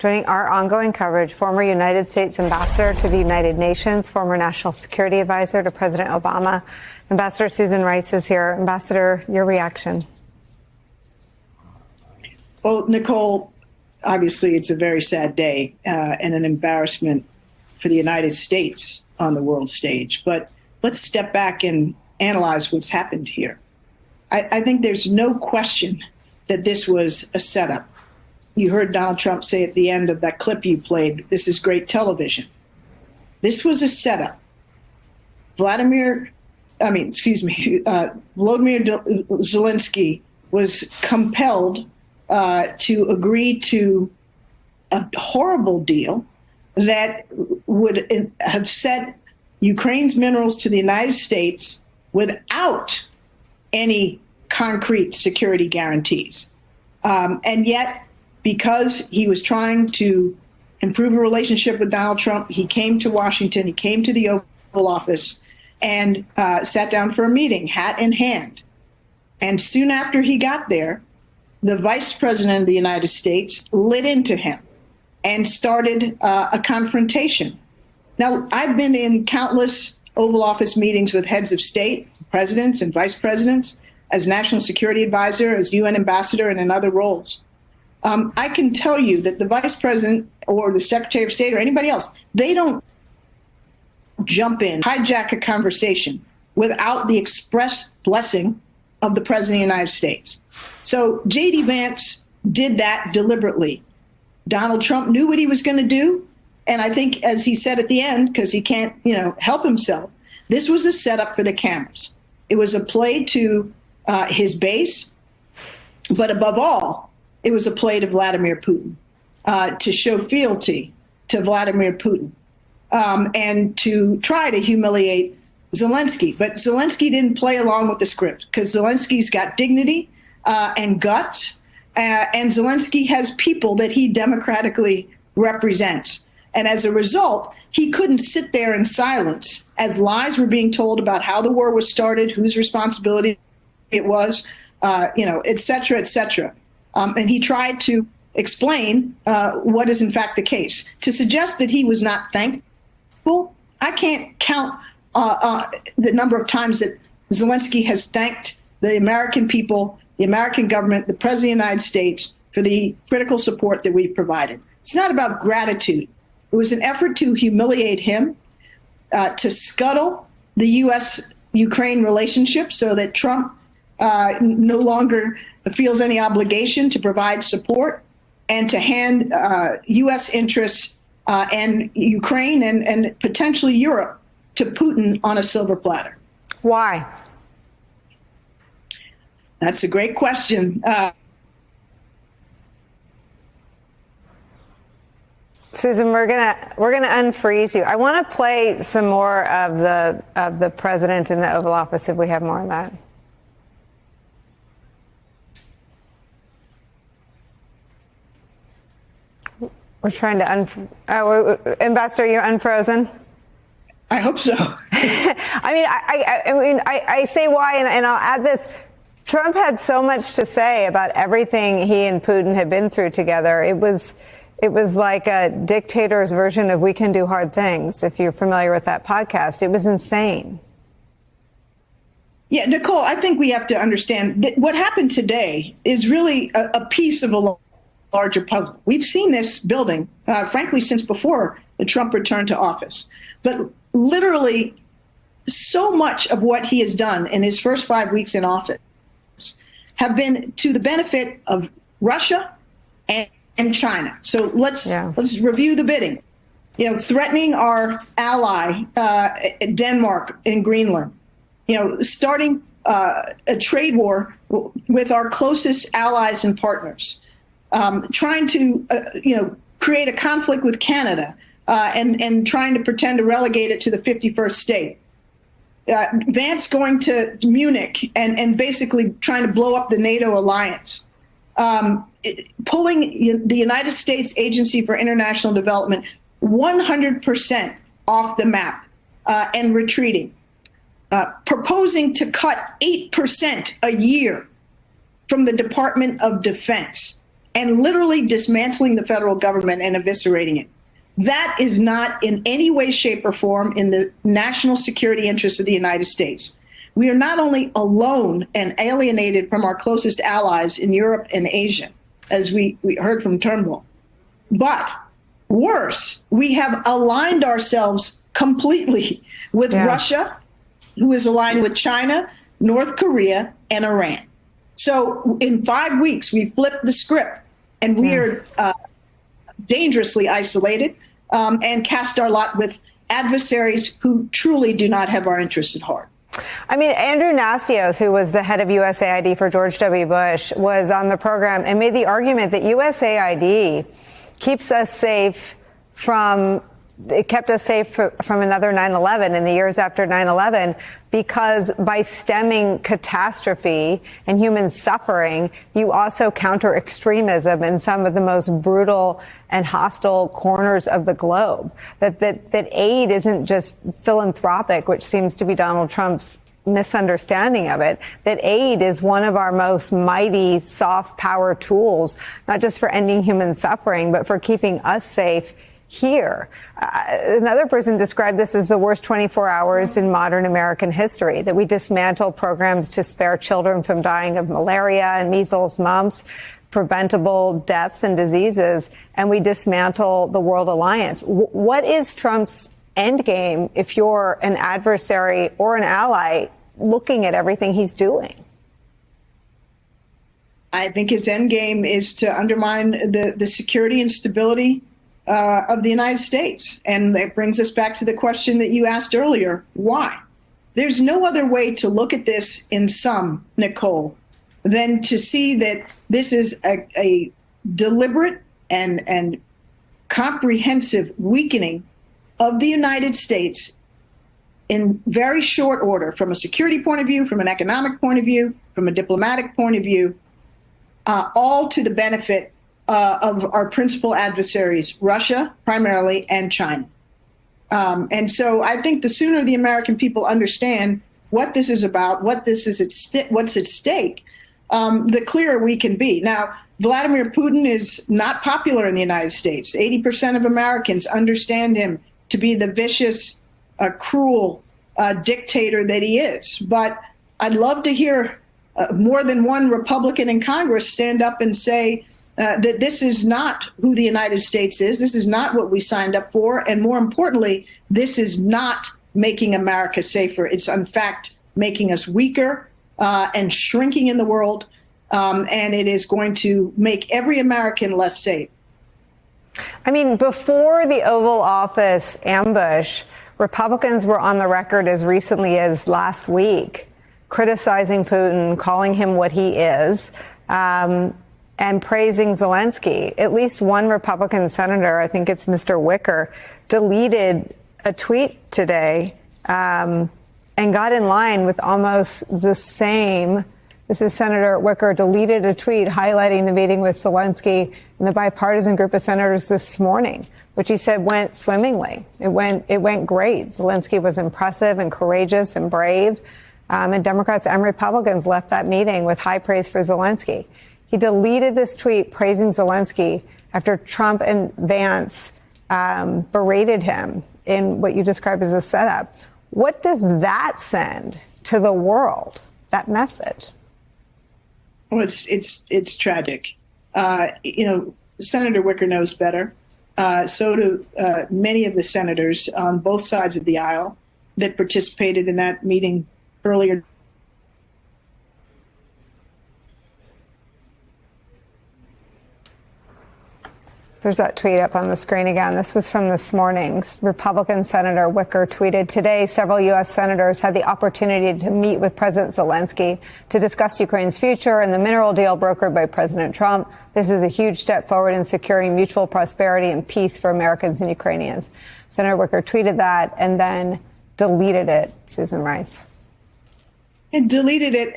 Joining our ongoing coverage, former United States Ambassador to the United Nations, former National Security Advisor to President Obama. Ambassador Susan Rice is here. Ambassador, your reaction. Well, Nicole, obviously it's a very sad day and an embarrassment for the United States on the world stage. But let's step back and analyze what's happened here. I think there's no question that this was a setup. You heard Donald Trump say at the end of that clip you played, this is great television. This was a setup. Volodymyr Zelenskyy was compelled to agree to a horrible deal that would have sent Ukraine's minerals to the United States without any concrete security guarantees. And yet, because he was trying to improve a relationship with Donald Trump, he came to Washington, he came to the Oval Office, and sat down for a meeting, hat in hand. And soon after he got there, the Vice President of the United States lit into him and started a confrontation. Now, I've been in countless Oval Office meetings with heads of state, presidents and vice presidents, as National Security Advisor, as UN Ambassador, and in other roles. I can tell you that the Vice President or the Secretary of State or anybody else, they don't jump in, hijack a conversation without the express blessing of the President of the United States. So J.D. Vance did that deliberately. Donald Trump knew what he was going to do. And I think, as he said at the end, because he can't, help himself, this was a setup for the cameras. It was a play to his base, but above all, it was a play to Vladimir Putin, to show fealty to Vladimir Putin, and to try to humiliate Zelenskyy. But Zelenskyy didn't play along with the script, because Zelensky's got dignity and guts, and Zelenskyy has people that he democratically represents. And as a result, he couldn't sit there in silence as lies were being told about how the war was started, whose responsibility it was, et cetera, et cetera. And he tried to explain what is in fact the case. To suggest that he was not thankful, I can't count the number of times that Zelenskyy has thanked the American people, the American government, the President of the United States for the critical support that we've provided. It's not about gratitude. It was an effort to humiliate him, to scuttle the U.S.-Ukraine relationship so that Trump no longer feels any obligation to provide support, and to hand U.S. interests and Ukraine and potentially Europe to Putin on a silver platter. Why? That's a great question. Susan, we're gonna unfreeze you. I want to play some more of the president in the Oval Office if we have more of that. We're trying to Ambassador, you're unfrozen? I hope so. I say why, and I'll add this. Trump had so much to say about everything he and Putin had been through together. It was like a dictator's version of We Can Do Hard Things, if you're familiar with that podcast. It was insane. Yeah, Nicole, I think we have to understand that what happened today is really a piece of a larger puzzle. We've seen this building, frankly, since before Trump returned to office. But literally, so much of what he has done in his first 5 weeks in office have been to the benefit of Russia and China. So let's review the bidding. Threatening our ally, Denmark and Greenland. Starting a trade war with our closest allies and partners. Trying to, create a conflict with Canada and trying to pretend to relegate it to the 51st state. Vance going to Munich and basically trying to blow up the NATO alliance. Pulling the United States Agency for International Development 100% off the map and retreating. Proposing to cut 8% a year from the Department of Defense. and literally dismantling the federal government and eviscerating it. That is not in any way, shape, or form in the national security interests of the United States. We are not only alone and alienated from our closest allies in Europe and Asia, as we heard from Turnbull, but worse, we have aligned ourselves completely with Russia, who is aligned with China, North Korea, and Iran. So in 5 weeks, we flipped the script, and we are dangerously isolated and cast our lot with adversaries who truly do not have our interests at heart. I mean, Andrew Nastios, who was the head of USAID for George W. Bush, was on the program and made the argument that USAID keeps us safe it kept us safe from another 9/11 in the years after 9/11, because by stemming catastrophe and human suffering, you also counter extremism in some of the most brutal and hostile corners of the globe. That aid isn't just philanthropic, which seems to be Donald Trump's misunderstanding of it, that aid is one of our most mighty soft power tools, not just for ending human suffering, but for keeping us safe here. Another person described this as the worst 24 hours in modern American history, that we dismantle programs to spare children from dying of malaria and measles, mumps, preventable deaths and diseases, and we dismantle the World Alliance. What is Trump's endgame if you're an adversary or an ally looking at everything he's doing? I think his endgame is to undermine the security and stability of the United States. And that brings us back to the question that you asked earlier, why? There's no other way to look at this in sum, Nicole, than to see that this is a deliberate and comprehensive weakening of the United States in very short order, from a security point of view, from an economic point of view, from a diplomatic point of view, all to the benefit of our principal adversaries, Russia primarily, and China. And so I think the sooner the American people understand what this is about, what's at stake, the clearer we can be. Now, Vladimir Putin is not popular in the United States. 80% of Americans understand him to be the vicious, cruel dictator that he is. But I'd love to hear more than one Republican in Congress stand up and say that this is not who the United States is. This is not what we signed up for. And more importantly, this is not making America safer. It's, in fact, making us weaker and shrinking in the world. And it is going to make every American less safe. I mean, before the Oval Office ambush, Republicans were on the record as recently as last week criticizing Putin, calling him what he is, and praising Zelenskyy. At least one Republican senator, I think it's Mr. Wicker, deleted a tweet today and got in line with almost the same. This is Senator Wicker deleted a tweet highlighting the meeting with Zelenskyy and the bipartisan group of senators this morning, which he said went swimmingly. It went great. Zelenskyy was impressive and courageous and brave. And Democrats and Republicans left that meeting with high praise for Zelenskyy. He deleted this tweet praising Zelenskyy after Trump and Vance berated him in what you described as a setup. What does that send to the world, that message? Well, it's tragic. Senator Wicker knows better. So do many of the senators on both sides of the aisle that participated in that meeting earlier. There's that tweet up on the screen again. This was from this morning. Republican Senator Wicker tweeted, today, several U.S. senators had the opportunity to meet with President Zelenskyy to discuss Ukraine's future and the mineral deal brokered by President Trump. This is a huge step forward in securing mutual prosperity and peace for Americans and Ukrainians. Senator Wicker tweeted that and then deleted it. Susan Rice. He deleted it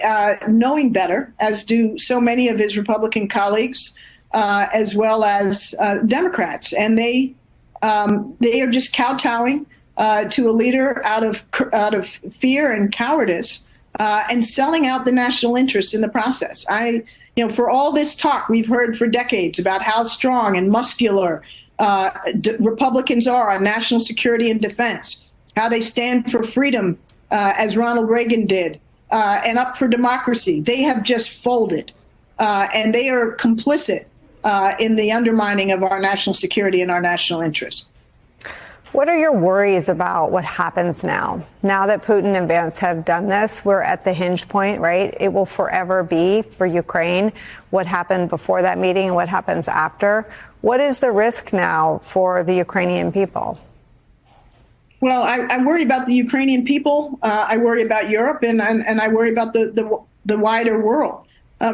knowing better, as do so many of his Republican colleagues. As well as Democrats, and they are just kowtowing to a leader out of fear and cowardice, and selling out the national interest in the process. For all this talk we've heard for decades about how strong and muscular Republicans are on national security and defense, how they stand for freedom, as Ronald Reagan did, and up for democracy, they have just folded. And they are complicit in the undermining of our national security and our national interests. What are your worries about what happens now? Now that Putin and Vance have done this, we're at the hinge point, right? It will forever be for Ukraine what happened before that meeting and what happens after. What is the risk now for the Ukrainian people? Well, I worry about the Ukrainian people. I worry about Europe, and I worry about the wider world.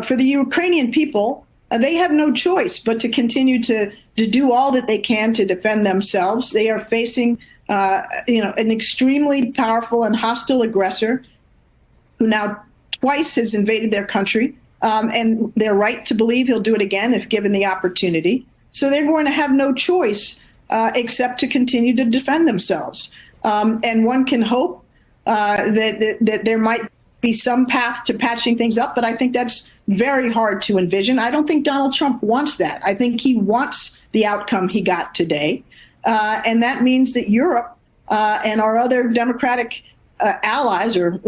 For the Ukrainian people, they have no choice but to continue to do all that they can to defend themselves. They are facing, an extremely powerful and hostile aggressor who now twice has invaded their country, and they're right to believe he'll do it again if given the opportunity. So they're going to have no choice except to continue to defend themselves. And one can hope that there might be some path to patching things up, but I think that's very hard to envision. I don't think Donald Trump wants that. I think he wants the outcome he got today. And that means that Europe and our other democratic allies or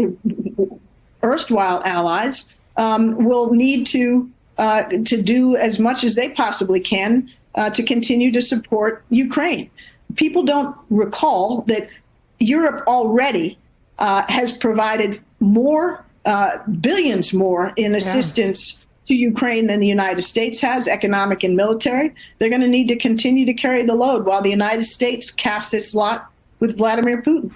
erstwhile allies will need to do as much as they possibly can to continue to support Ukraine. People don't recall that Europe already has provided more, billions more in assistance to Ukraine than the United States has, economic and military. They're going to need to continue to carry the load while the United States casts its lot with Vladimir Putin.